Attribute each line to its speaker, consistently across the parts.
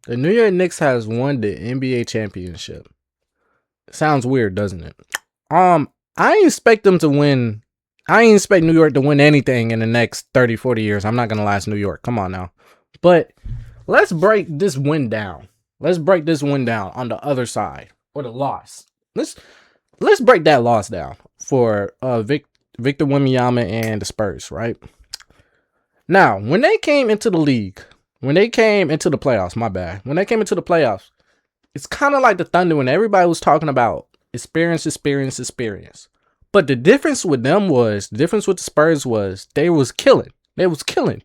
Speaker 1: The New York Knicks has won the NBA championship. Sounds weird, doesn't it? I ain't expect them to win. I ain't expect New York to win anything in the next 30, 40 years. I'm not gonna lie, it's New York. Come on now. But let's break this win down. Let's break this win down on the other side. Or the loss. Let's break that loss down for Victor Wembanyama and the Spurs, right? Now, when they came into the league, when they came into the playoffs, my bad. When they came into the playoffs, it's kind of like the Thunder when everybody was talking about experience. But the difference with them was, the difference with the Spurs was, they was killing. Timberwolves,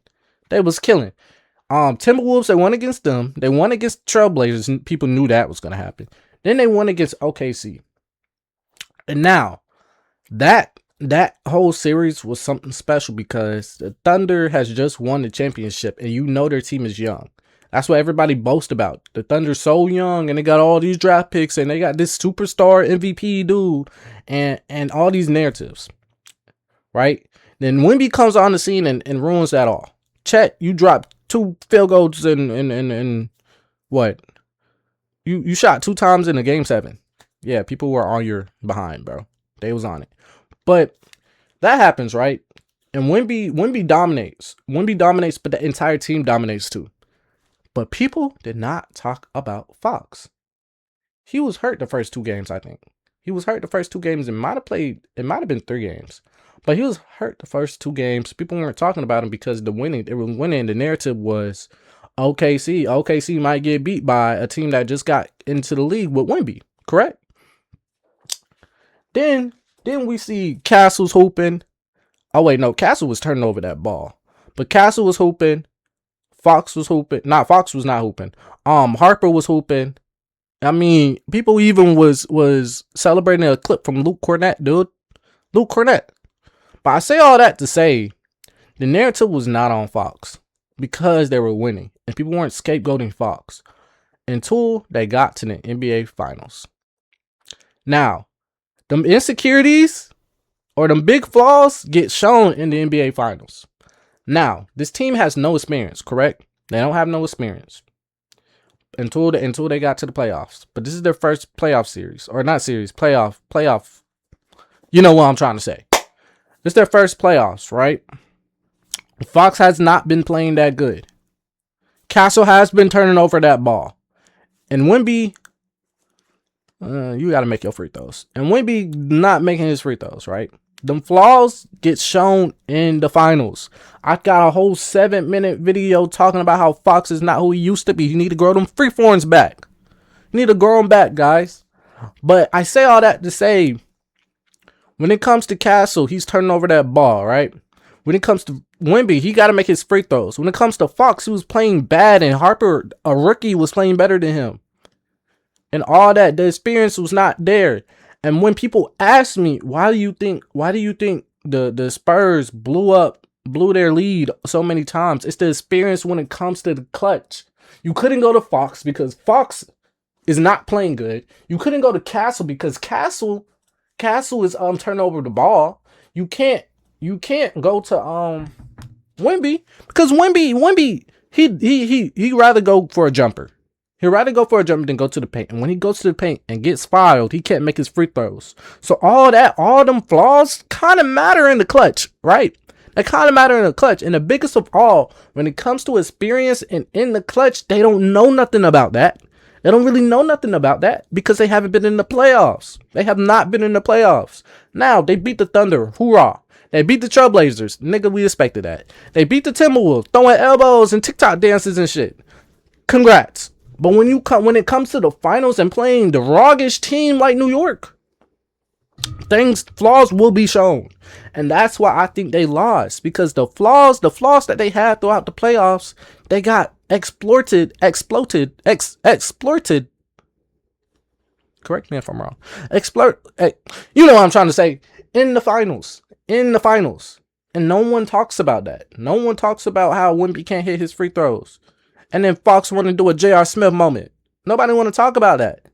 Speaker 1: they won against them. They won against Trailblazers, and people knew that was going to happen. Then they won against OKC. And now, that whole series was something special because the Thunder has just won the championship, and you know their team is young. That's what everybody boasts about. The Thunder's so young, and they got all these draft picks, and they got this superstar MVP dude, and all these narratives, right? Then Wemby comes on the scene and ruins that all. Chet, you dropped 2 field goals in what? You shot 2 times in a game 7. Yeah, people were on your behind, bro. They was on it. But that happens, right? And Wemby dominates. Wemby dominates, but the entire team dominates too. But people did not talk about Fox. He was hurt the first 2 games, I think. He was hurt the first 2 games. It might have been 3 games. But he was hurt the first 2 games. People weren't talking about him because they were winning. The narrative was OKC. OKC might get beat by a team that just got into the league with Wemby. Correct? Then we see Castle's hooping. Oh, wait, no. Castle was turning over that ball. But Castle was hooping. Fox was hooping. Fox was not hooping. Harper was hooping. I mean, people even was celebrating a clip from Luke Cornett, dude. Luke Cornett. But I say all that to say, the narrative was not on Fox because they were winning. And people weren't scapegoating Fox until they got to the NBA Finals. Now, them insecurities or them big flaws get shown in the NBA Finals. Now, this team has no experience, correct? They don't have no experience until they got to the playoffs. But this is their first playoff series, or not series, playoff. You know what I'm trying to say. This is their first playoffs, right? Fox has not been playing that good. Castle has been turning over that ball. And Wemby, you got to make your free throws. And Wemby not making his free throws, right? Them flaws get shown in the finals. I got a whole 7-minute video talking about how Fox is not who he used to be. You need to grow them free forms back. You need to grow them back, guys. But I say all that to say, when it comes to Castle, he's turning over that ball, right? When it comes to Wemby, he got to make his free throws. When it comes to Fox, he was playing bad, and Harper, a rookie, was playing better than him. And all that, the experience was not there. And when people ask me, why do you think the Spurs blew their lead so many times? It's the experience when it comes to the clutch. You couldn't go to Fox because Fox is not playing good. You couldn't go to Castle because Castle is turning over the ball. You can't go to Wemby because Wemby he rather go for a jumper. He'd rather go for a jumper than go to the paint. And when he goes to the paint and gets fouled, he can't make his free throws. So all them flaws kind of matter in the clutch, right? They kind of matter in the clutch. And the biggest of all, when it comes to experience and in the clutch, they don't know nothing about that. They don't really know nothing about that because they haven't been in the playoffs. They have not been in the playoffs. Now, they beat the Thunder. Hoorah. They beat the Trailblazers. Nigga, we expected that. They beat the Timberwolves, throwing elbows and TikTok dances and shit. Congrats. But when it comes to the finals and playing the roggish team like New York, flaws will be shown. And that's why I think they lost. Because the flaws that they had throughout the playoffs, they got exploited. Correct me if I'm wrong. You know what I'm trying to say. In the finals. And no one talks about that. No one talks about how Wemby can't hit his free throws. And then Fox want to do a J.R. Smith moment. Nobody want to talk about that.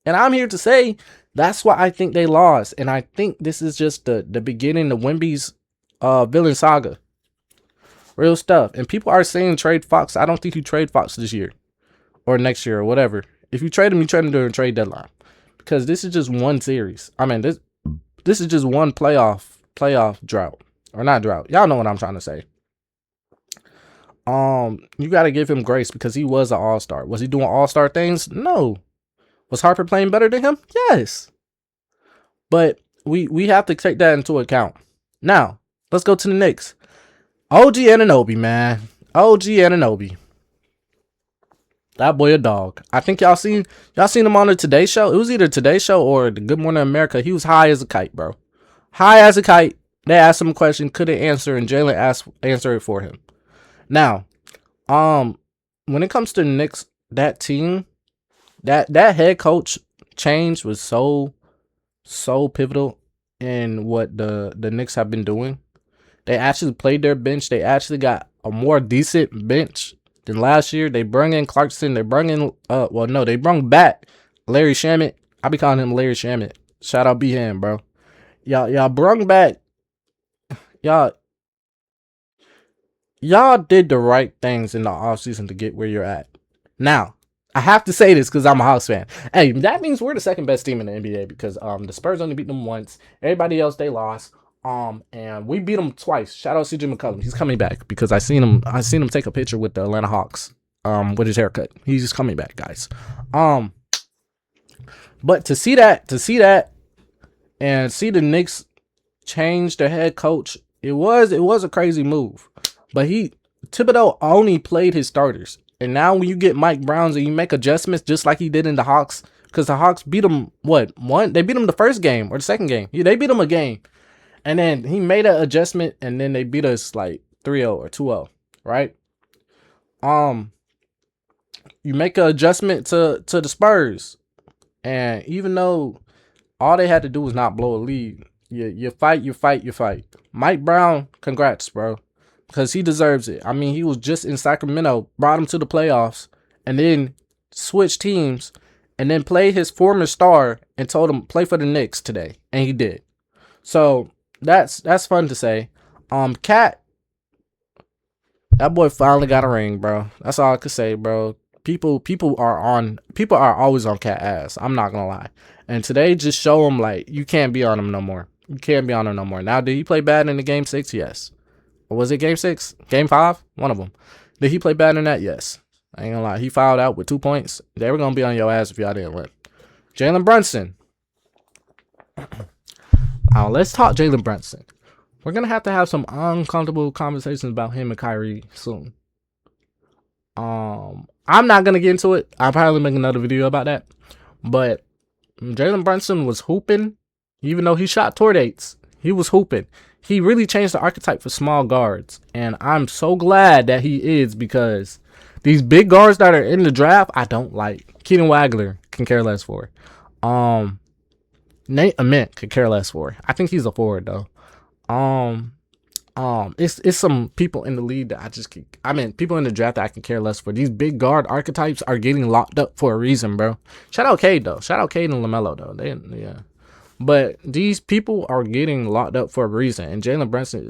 Speaker 1: And I'm here to say that's why I think they lost. And I think this is just the beginning of Wemby's villain saga. Real stuff. And people are saying trade Fox. I don't think you trade Fox this year. or next year or whatever. If you trade him, you trade him during trade deadline because this is just one series. I mean, this is just one playoff drought or not drought. Y'all know what I'm trying to say. You got to give him grace because he was an all-star. Was he doing all-star things? No. Was Harper playing better than him? Yes. But we have to take that into account. Now, let's go to the Knicks. OG Anunoby, man. OG Anunoby. That boy a dog. I think y'all seen him on the Today Show. It was either Today Show or the Good Morning America. He was high as a kite, bro. High as a kite. They asked him a question, couldn't answer, and Jalen answered it for him. Now, when it comes to the Knicks, that team, that head coach change was so pivotal in what the Knicks have been doing. They actually played their bench. They actually got a more decent bench than last year. They brung in Clarkson. They brung in they brung back Larry Shamet. I be calling him Larry Shamet. Shout out B-Ham, bro. Y'all brung back. Y'all did the right things in the offseason to get where you're at. Now, I have to say this because I'm a Hawks fan. Hey, that means we're the second best team in the NBA because the Spurs only beat them once. Everybody else they lost. And we beat them twice. Shout out CJ McCollum. He's coming back because I seen him take a picture with the Atlanta Hawks. With his haircut. He's just coming back, guys. But to see that and see the Knicks change their head coach, it was a crazy move. But Thibodeau only played his starters. And now when you get Mike Browns and you make adjustments just like he did in the Hawks, because the Hawks beat them, they beat them the first game or the second game. Yeah, they beat them a game. And then he made an adjustment and then they beat us like 3-0 or 2-0, right? You make an adjustment to the Spurs. And even though all they had to do was not blow a lead, you fight. Mike Brown, congrats, bro. Because he deserves it. I mean, he was just in Sacramento, brought him to the playoffs, and then switched teams, and then played his former star and told him play for the Knicks today, and he did. So that's fun to say. Cat, that boy finally got a ring, bro. That's all I could say, bro. People are always on Cat ass. I'm not gonna lie. And today just show him like you can't be on him no more. You can't be on him no more. Now, did he play bad in the game 6? Yes. Or was it game 6? Game 5? One of them. Did he play bad in that? Yes. I ain't gonna lie. He fouled out with 2 points. They were gonna be on your ass if y'all didn't win. Jalen Brunson. Now, let's talk Jalen Brunson. We're gonna have to have some uncomfortable conversations about him and Kyrie soon. I'm not gonna get into it. I'll probably make another video about that. But Jalen Brunson was hooping, even though he shot toward 8s. He was hooping. He really changed the archetype for small guards. And I'm so glad that he is because these big guards that are in the draft, I don't like. Keaton Wagler can care less for. Nate Ament could care less for. I think he's a forward though. It's some people in the league that people in the draft that I can care less for. These big guard archetypes are getting locked up for a reason, bro. Shout out Cade though. Shout out Cade and LaMelo though. Yeah. But these people are getting locked up for a reason, and Jalen Brunson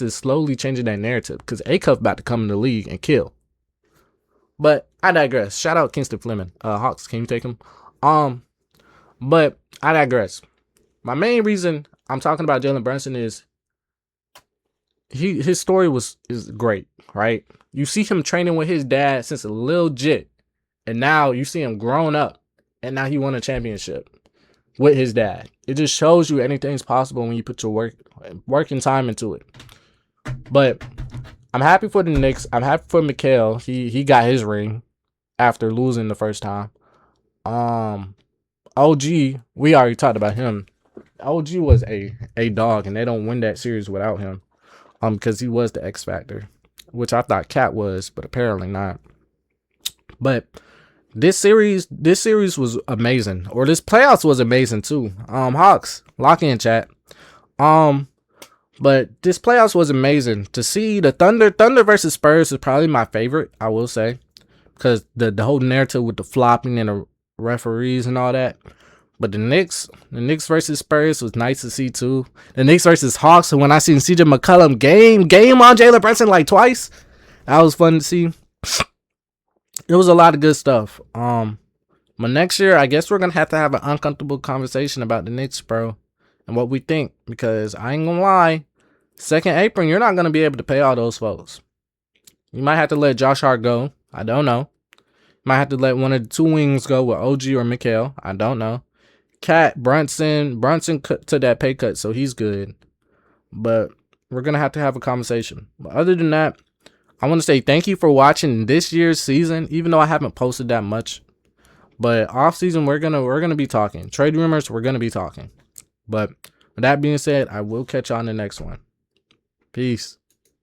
Speaker 1: is slowly changing that narrative because A-Cuff about to come in the league and kill. But I digress. Shout out Kingston Fleming. Hawks, can you take him? But I digress. My main reason I'm talking about Jalen Brunson is his story is great, right? You see him training with his dad since a little jit, and now you see him grown up, and now he won a championship with his dad. It just shows you anything's possible when you put your working time into it. But I'm happy for the Knicks. I'm happy for Mikal. He got his ring after losing the first time. OG, we already talked about him. OG was a dog, and they don't win that series without him. Because he was the X factor, which I thought Cat was, but apparently not. But this series was amazing, or this playoffs was amazing too. Hawks, lock in, chat. But this playoffs was amazing to see. The Thunder versus Spurs is probably my favorite, I will say, because the whole narrative with the flopping and the referees and all that. But the Knicks versus Spurs was nice to see too. The Knicks versus Hawks, and when I seen CJ McCollum game on Jalen Brunson like twice, that was fun to see. it was a lot of good stuff. But next year, I guess we're gonna have to have an uncomfortable conversation about the Knicks, bro, and what we think. Because I ain't gonna lie, second apron, you're not gonna be able to pay all those folks. You might have to let Josh Hart go. I don't know. Might have to let one of the two wings go with OG or Mikhail. I don't know. Cat Brunson took that pay cut, so he's good. But we're gonna have to have a conversation. But other than that, I want to say thank you for watching this year's season, even though I haven't posted that much. But off season, we're gonna be talking. Trade rumors, we're gonna be talking. But with that being said, I will catch you on the next one. Peace.